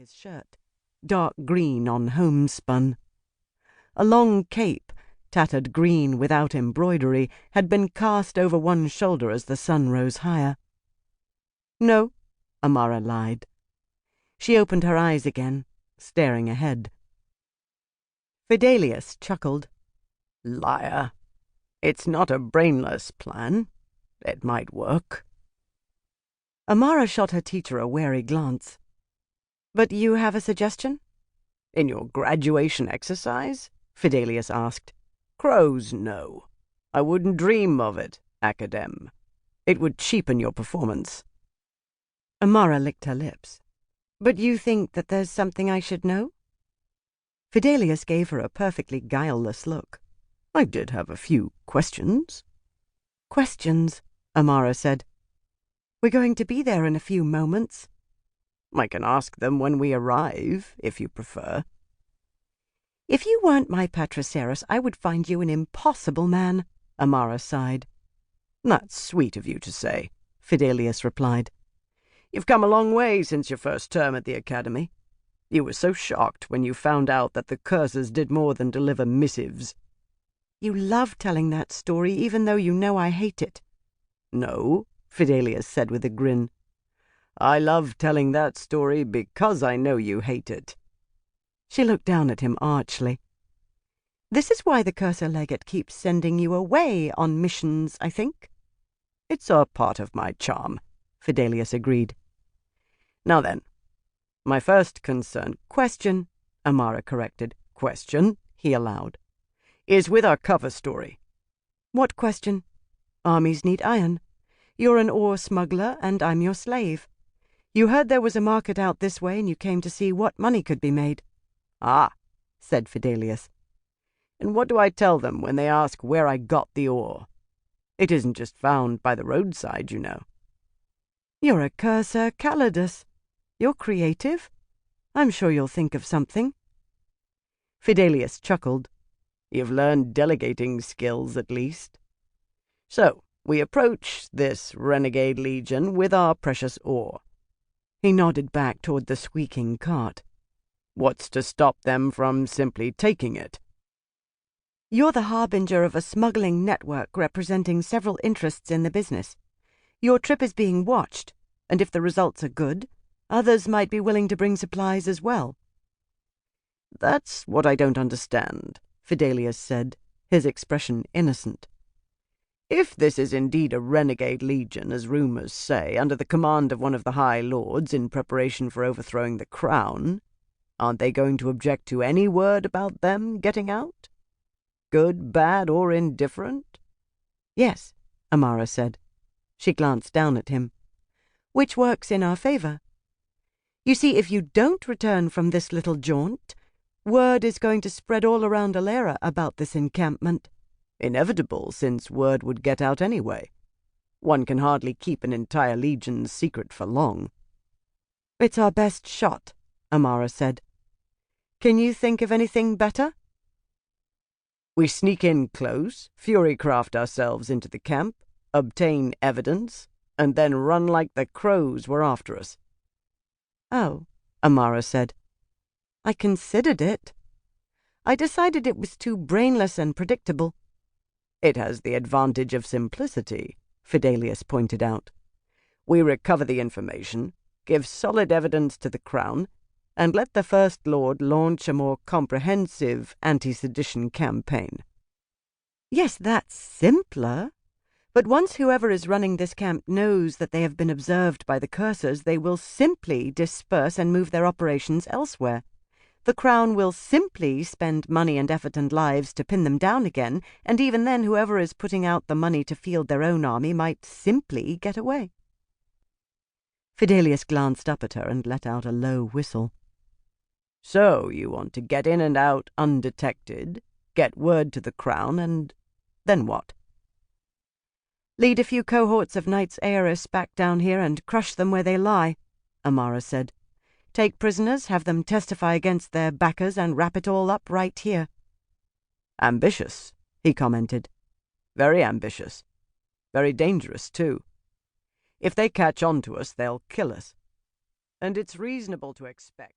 his shirt, dark green on homespun. A long cape, tattered green without embroidery, had been cast over one shoulder as the sun rose higher. "No," Amara lied. She opened her eyes again, staring ahead. Fidelius chuckled. "Liar. It's not a brainless plan. It might work." Amara shot her teacher a wary glance. "But you have a suggestion?" "In your graduation exercise?" Fidelius asked. "Crows, no. I wouldn't dream of it, Academ. It would cheapen your performance." Amara licked her lips. "But you think that there's something I should know?" Fidelius gave her a perfectly guileless look. "I did have a few questions." "Questions," Amara said. "We're going to be there in a few moments." "I can ask them when we arrive, if you prefer." "If you weren't my Patriceros, I would find you an impossible man," Amara sighed. "That's sweet of you to say," Fidelius replied. "You've come a long way since your first term at the Academy. You were so shocked when you found out that the cursors did more than deliver missives." "You love telling that story, even though you know I hate it." "No," Fidelius said with a grin. "I love telling that story because I know you hate it." She looked down at him archly. "This is why the cursor legate keeps sending you away on missions, I think." "It's a part of my charm," Fidelius agreed. "Now then, my first concern—" "Question," Amara corrected. "Question," he allowed, "is with our cover story." "What question?" "Armies need iron. You're an ore smuggler, and I'm your slave. You heard there was a market out this way, and you came to see what money could be made." "Ah," said Fidelius. "And what do I tell them when they ask where I got the ore? It isn't just found by the roadside, you know." "You're a cursor Calidus. You're creative. I'm sure you'll think of something." Fidelius chuckled. "You've learned delegating skills, at least. So, we approach this renegade legion with our precious ore." He nodded back toward the squeaking cart. "What's to stop them from simply taking it?" "You're the harbinger of a smuggling network representing several interests in the business. Your trip is being watched, and if the results are good, others might be willing to bring supplies as well." "That's what I don't understand," Fidelius said, his expression innocent. "If this is indeed a renegade legion, as rumors say, under the command of one of the High Lords in preparation for overthrowing the crown, aren't they going to object to any word about them getting out? Good, bad, or indifferent?" "Yes," Amara said. She glanced down at him. "Which works in our favor. You see, if you don't return from this little jaunt, word is going to spread all around Alera about this encampment." "Inevitable, since word would get out anyway. One can hardly keep an entire legion's secret for long." "It's our best shot," Amara said. "Can you think of anything better?" "We sneak in close, furycraft ourselves into the camp, obtain evidence, and then run like the crows were after us." "Oh," Amara said. "I considered it. I decided it was too brainless and predictable." "It has the advantage of simplicity," Fidelius pointed out. "We recover the information, give solid evidence to the crown, and let the First Lord launch a more comprehensive anti-sedition campaign." "Yes, that's simpler. But once whoever is running this camp knows that they have been observed by the cursors, they will simply disperse and move their operations elsewhere. The crown will simply spend money and effort and lives to pin them down again, and even then whoever is putting out the money to field their own army might simply get away." Fidelius glanced up at her and let out a low whistle. "So you want to get in and out undetected, get word to the crown, and then what?" "Lead a few cohorts of Knights Aeris back down here and crush them where they lie," Amara said. "Take prisoners, have them testify against their backers, and wrap it all up right here." "Ambitious," he commented. "Very ambitious. Very dangerous, too. If they catch on to us, they'll kill us. And it's reasonable to expect